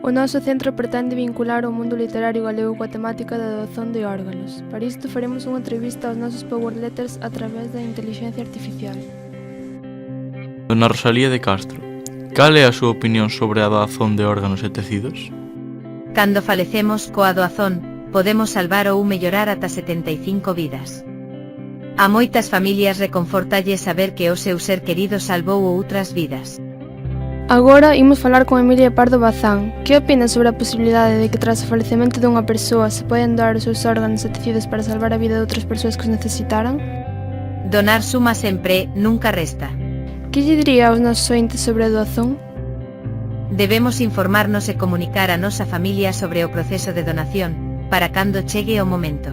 O noso centro pretende vincular o mundo literario galego coa temática da doazón de órganos. Para isto faremos unha entrevista aos nosos Power Letters a través da intelixencia artificial. Dona Rosalía de Castro, cal é a súa opinión sobre a doazón de órganos e tecidos? Cando falecemos coa doazón, podemos salvar ou mellorar ata 75 vidas. A moitas familias reconfortalle saber que o seu ser querido salvou outras vidas. Agora imos falar con Emilia Pardo Bazán. Que opina sobre a posibilidade de que tras o falecemento dunha persoa se poden doar os seus órganos e tecidos para salvar a vida de outras persoas que os necesitaran? Donar suma sempre, nunca resta. Que lle diría aos nosos ointes sobre a doazón? Debemos informarnos e comunicar a nosa familia sobre o proceso de donación, para cando chegue o momento.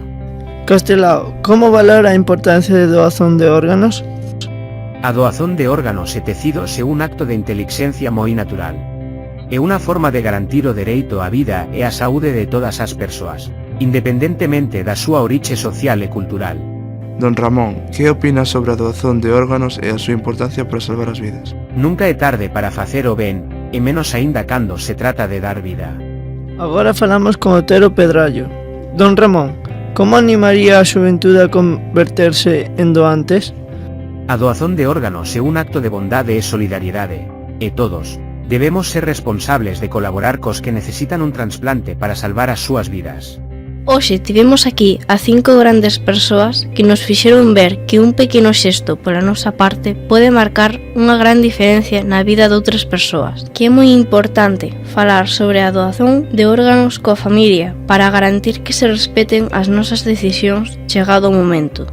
Castelao, como valora a importancia de doazón de órganos? A doazón de órganos e tecidos é un acto de intelixencia moi natural. É unha forma de garantir o dereito á vida e á saúde de todas as persoas, independentemente da súa orixe social e cultural. Don Ramón, que opina sobre a doazón de órganos e a súa importancia para salvar as vidas? Nunca é tarde para facer o ben, e menos aínda cando se trata de dar vida. Agora falamos con Otero Pedrallo. Don Ramón, como animaría a xuventude a converterse en doantes? A doazón de órganos é un acto de bondade e solidariedade, e todos debemos ser responsables de colaborar cos que necesitan un trasplante para salvar as súas vidas. Hoxe tivemos aquí a 5 grandes persoas que nos fixeron ver que un pequeno xesto pola nosa parte pode marcar unha gran diferencia na vida de outras persoas, que é moi importante falar sobre a doazón de órganos coa familia para garantir que se respeten as nosas decisións chegado o momento.